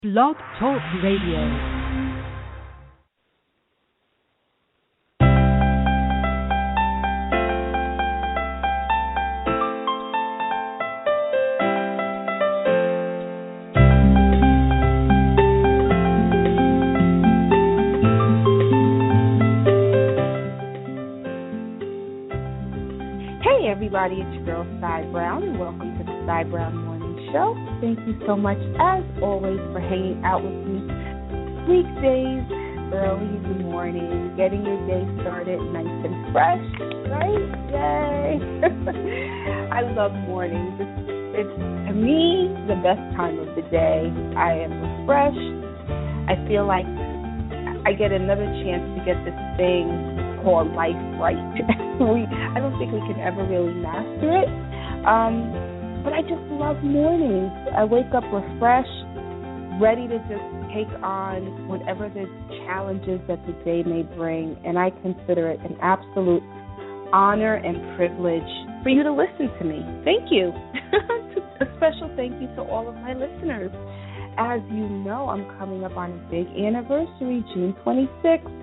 Blog Talk Radio. Hey everybody, it's your girl Cy Brown, and welcome to the Cy Brown Morning Show. Thank you so much, as always, for hanging out with me weekdays, early in the morning, getting your day started nice and fresh, right? Yay! I love mornings. It's, to me, the best time of the day. I am refreshed. I feel like I get another chance to get this thing called life right. I don't think we can ever really master it. But I just love mornings. I wake up refreshed, ready to just take on whatever the challenges that the day may bring. And I consider it an absolute honor and privilege for you to listen to me. Thank you. A special thank you to all of my listeners. As you know, I'm coming up on a big anniversary, June 26th.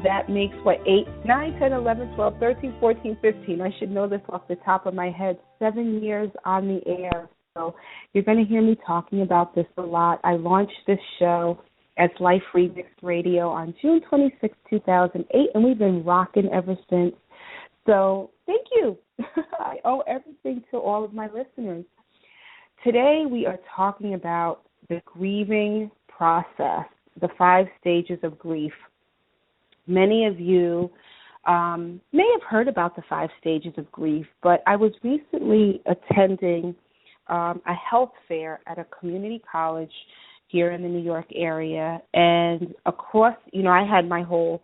That makes, 8, 9, 10, 11, 12, 13, 14, 15. I should know this off the top of my head. 7 years on the air. So you're going to hear me talking about this a lot. I launched this show as Life Remix Radio on June 26, 2008, and we've been rocking ever since. So thank you. I owe everything to all of my listeners. Today we are talking about the grieving process, the 5 stages of grief. Many of you may have heard about the 5 stages of grief, but I was recently attending a health fair at a community college here in the New York area, and across, I had my whole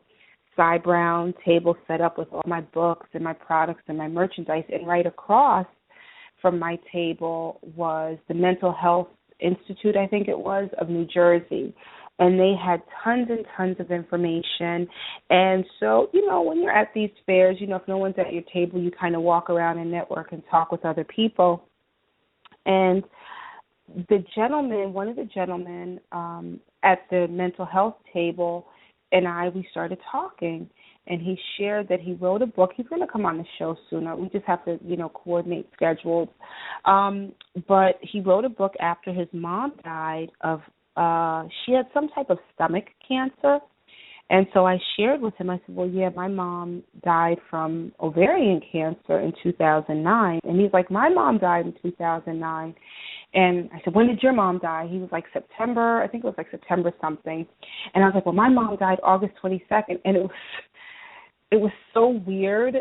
Cy Brown table set up with all my books and my products and my merchandise, and right across from my table was the Mental Health Institute, I think it was, of New Jersey. And they had tons and tons of information. And so, when you're at these fairs, if no one's at your table, you kind of walk around and network and talk with other people. And one of the gentlemen at the mental health table and we started talking. And he shared that he wrote a book. He's going to come on the show sooner. We just have to, coordinate schedules. But he wrote a book after his mom died of she had some type of stomach cancer. And so I shared with him, I said, well, yeah, my mom died from ovarian cancer in 2009. And he's like, my mom died in 2009. And I said, when did your mom die? He was like September, I think it was like September something. And I was like, well, my mom died August 22nd. And it was so weird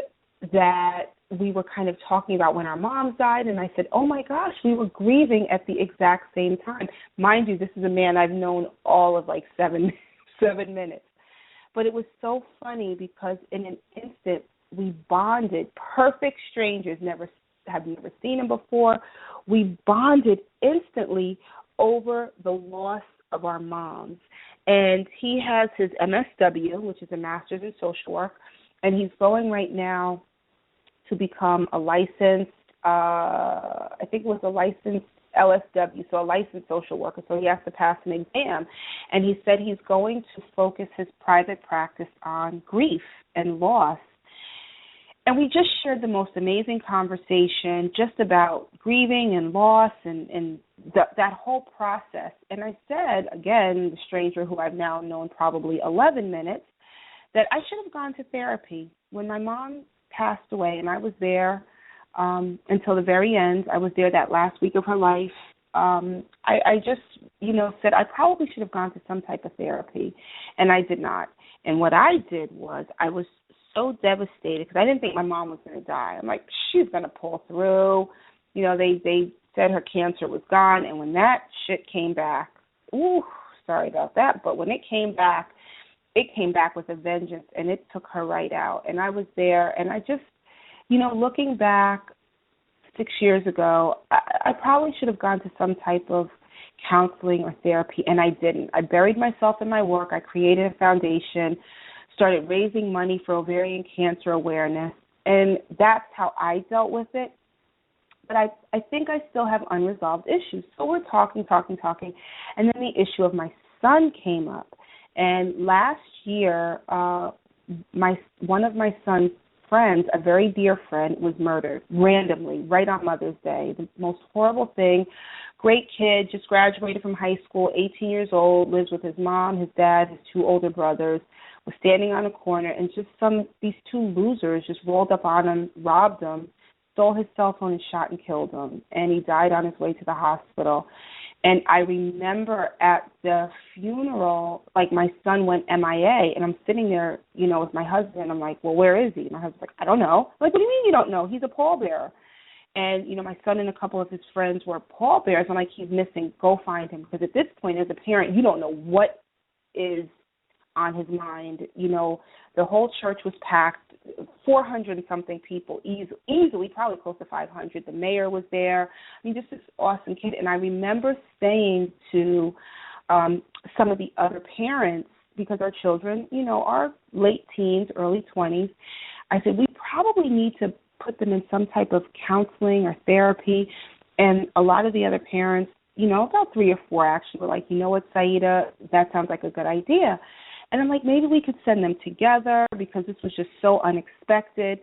that we were kind of talking about when our moms died, and I said, oh, my gosh, we were grieving at the exact same time. Mind you, this is a man I've known all of like 7 minutes. But it was so funny because in an instant we bonded, perfect strangers, have never seen him before. We bonded instantly over the loss of our moms. And he has his MSW, which is a Master's in Social Work, and he's going right now to become a licensed, I think it was a licensed LSW, so a licensed social worker, so he has to pass an exam. And he said he's going to focus his private practice on grief and loss. And we just shared the most amazing conversation just about grieving and loss and that whole process. And I said, again, the stranger who I've now known probably 11 minutes, that I should have gone to therapy. When my mom passed away, and I was there until the very end. I was there that last week of her life. I just, said I probably should have gone to some type of therapy, and I did not. And what I did was I was so devastated because I didn't think my mom was going to die. I'm like, she's going to pull through. They said her cancer was gone, and when that shit came back, sorry about that, but when it came back with a vengeance, and it took her right out. And I was there, and I just, looking back 6 years ago, I probably should have gone to some type of counseling or therapy, and I didn't. I buried myself in my work. I created a foundation, started raising money for ovarian cancer awareness, and that's how I dealt with it. But I think I still have unresolved issues. So we're talking, and then the issue of my son came up. And last year, one of my son's friends, a very dear friend, was murdered randomly right on Mother's Day. The most horrible thing. Great kid, just graduated from high school, 18 years old, lives with his mom, his dad, his two older brothers, was standing on a corner, and just these two losers just rolled up on him, robbed him, stole his cell phone and shot and killed him. And he died on his way to the hospital. And I remember at the funeral, like, my son went MIA, and I'm sitting there, with my husband. I'm like, well, where is he? My husband's like, I don't know. I'm like, what do you mean you don't know? He's a pallbearer. And, my son and a couple of his friends were pallbearers. I'm like, he's missing. Go find him. Because at this point, as a parent, you don't know what is on his mind. The whole church was packed, 400 and something people, easily, probably close to 500. The mayor was there. I mean, just this awesome kid. And I remember saying to some of the other parents, because our children, are late teens, early 20s, I said, we probably need to put them in some type of counseling or therapy. And a lot of the other parents, about 3 or 4 actually were like, you know what, Saideh, that sounds like a good idea. And I'm like, maybe we could send them together because this was just so unexpected,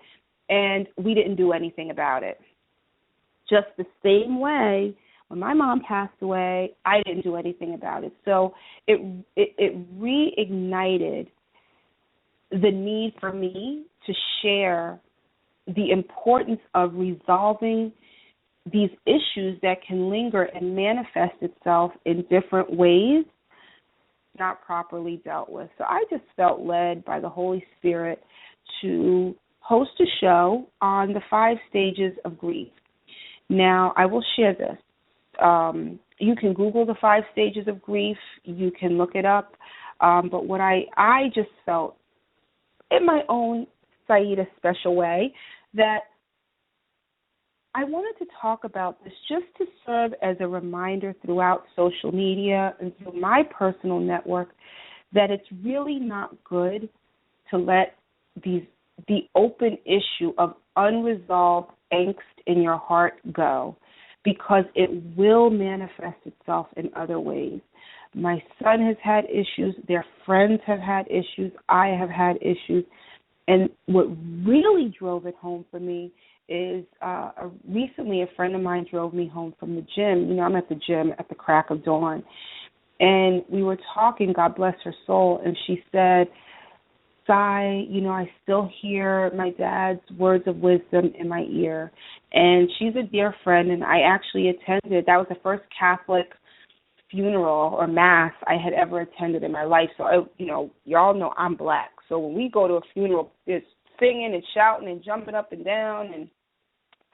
and we didn't do anything about it. Just the same way when my mom passed away, I didn't do anything about it. So it reignited the need for me to share the importance of resolving these issues that can linger and manifest itself in different ways, not properly dealt with. So I just felt led by the Holy Spirit to host a show on the 5 stages of grief. Now, I will share this. You can Google the 5 stages of grief. You can look it up. But what I just felt in my own Saideh special way that I wanted to talk about this just to serve as a reminder throughout social media and through my personal network that it's really not good to let the open issue of unresolved angst in your heart go, because it will manifest itself in other ways. My son has had issues. Their friends have had issues. I have had issues. And what really drove it home for me is recently a friend of mine drove me home from the gym. I'm at the gym at the crack of dawn. And we were talking, God bless her soul, and she said, Sai, I still hear my dad's words of wisdom in my ear. And she's a dear friend, and I actually attended. That was the first Catholic funeral or mass I had ever attended in my life. So, y'all know I'm black. So when we go to a funeral, it's singing and shouting and jumping up and down and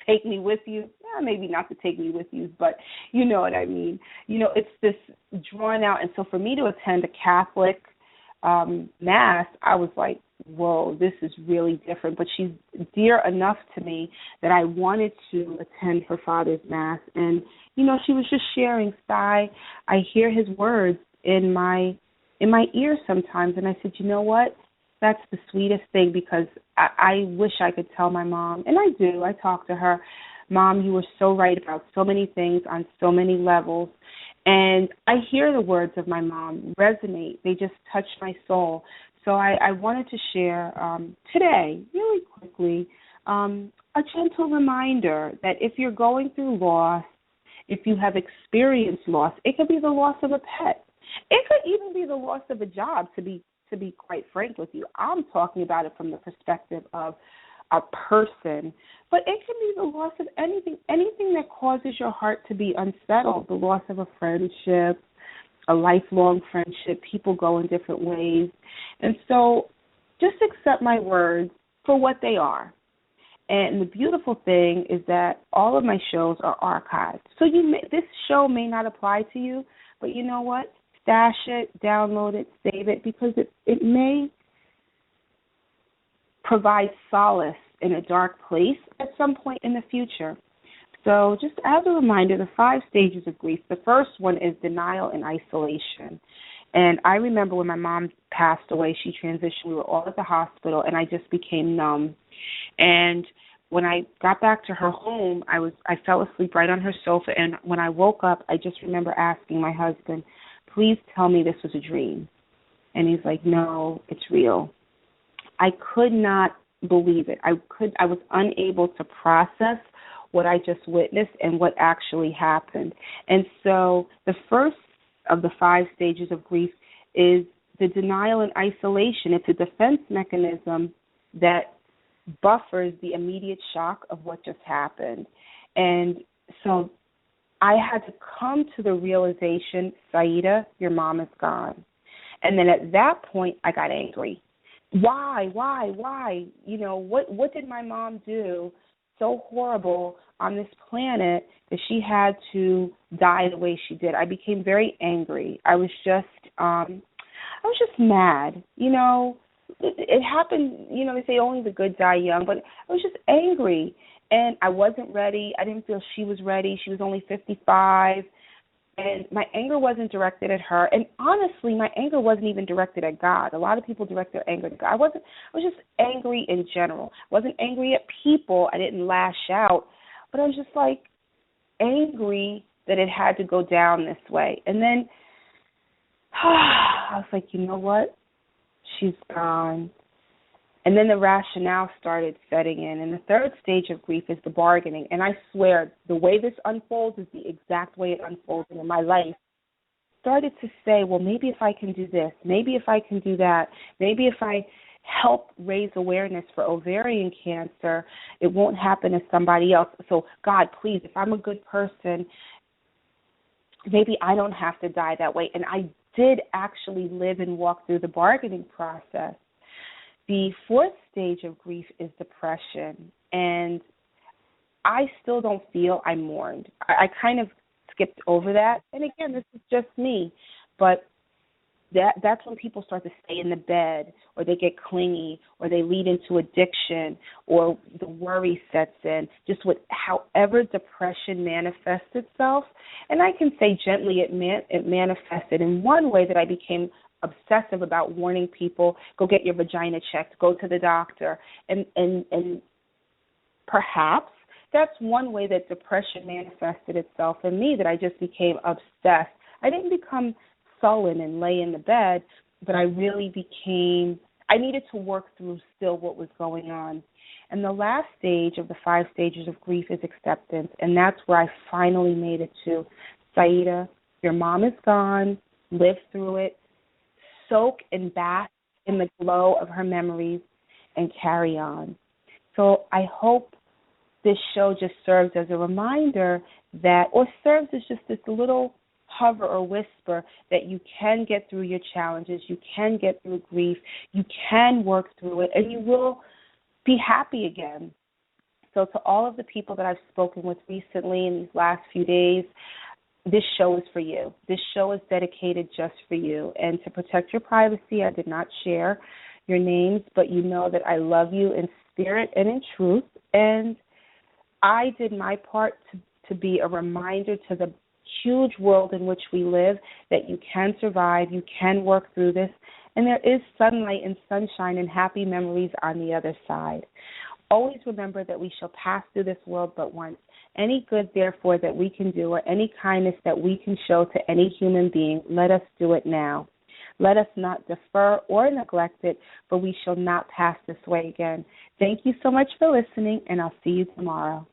take me with you. Maybe not to take me with you, but you know what I mean. It's this drawn out. And so for me to attend a Catholic mass, I was like, whoa, this is really different. But she's dear enough to me that I wanted to attend her father's mass. And, she was just sharing, Sai, I hear his words in my ear sometimes. And I said, you know what? That's the sweetest thing, because I wish I could tell my mom, and I do. I talk to her, Mom, you were so right about so many things on so many levels. And I hear the words of my mom resonate. They just touch my soul. So I wanted to share today, really quickly, a gentle reminder that if you're going through loss, if you have experienced loss, it could be the loss of a pet. It could even be the loss of a job, to be quite frank with you. I'm talking about it from the perspective of a person, but it can be the loss of anything that causes your heart to be unsettled, the loss of a friendship, a lifelong friendship. People go in different ways. And so just accept my words for what they are. And the beautiful thing is that all of my shows are archived. So this show may not apply to you, but you know what? Stash it, download it, save it, because it may provide solace in a dark place at some point in the future. So just as a reminder, the 5 stages of grief. The first one is denial and isolation. And I remember when my mom passed away, she transitioned, we were all at the hospital, and I just became numb. And when I got back to her home, I fell asleep right on her sofa, and when I woke up, I just remember asking my husband, please tell me this was a dream. And he's like, no, it's real. I could not believe it. I was unable to process what I just witnessed and what actually happened. And so the first of the 5 stages of grief is the denial and isolation. It's a defense mechanism that buffers the immediate shock of what just happened. And so I had to come to the realization, Saideh, your mom is gone. And then at that point, I got angry. Why? You know, what did my mom do so horrible on this planet that she had to die the way she did? I became very angry. I was just mad. You know, it happened, you know, they say only the good die young, but I was just angry. And I wasn't ready. I didn't feel she was ready. She was only 55. And my anger wasn't directed at her. And honestly, my anger wasn't even directed at God. A lot of people direct their anger at God. I was just angry in general. I wasn't angry at people. I didn't lash out. But I was just like angry that it had to go down this way. And then I was like, you know what? She's gone. And then the rationale started setting in. And the third stage of grief is the bargaining. And I swear, the way this unfolds is the exact way it unfolded in my life. Started to say, well, maybe if I can do this, maybe if I can do that, maybe if I help raise awareness for ovarian cancer, it won't happen to somebody else. So, God, please, if I'm a good person, maybe I don't have to die that way. And I did actually live and walk through the bargaining process. The fourth stage of grief is depression, and I still don't feel I mourned. I kind of skipped over that. And again, this is just me, but that's when people start to stay in the bed, or they get clingy, or they lead into addiction, or the worry sets in, just with however depression manifests itself. And I can say gently it manifested in one way that I became obsessive about warning people, go get your vagina checked, go to the doctor. And perhaps that's one way that depression manifested itself in me, that I just became obsessed. I didn't become sullen and lay in the bed, but I really I needed to work through still what was going on. And the last stage of the 5 stages of grief is acceptance, and that's where I finally made it to. Saideh, your mom is gone, live through it, soak and bask in the glow of her memories, and carry on. So I hope this show just serves as a reminder that, or serves as just this little hover or whisper that you can get through your challenges, you can get through grief, you can work through it, and you will be happy again. So to all of the people that I've spoken with recently in these last few days, this show is for you. This show is dedicated just for you. And to protect your privacy, I did not share your names, but you know that I love you in spirit and in truth. And I did my part to be a reminder to the huge world in which we live that you can survive, you can work through this, and there is sunlight and sunshine and happy memories on the other side. Always remember that we shall pass through this world but once. Any good, therefore, that we can do, or any kindness that we can show to any human being, let us do it now. Let us not defer or neglect it, for we shall not pass this way again. Thank you so much for listening, and I'll see you tomorrow.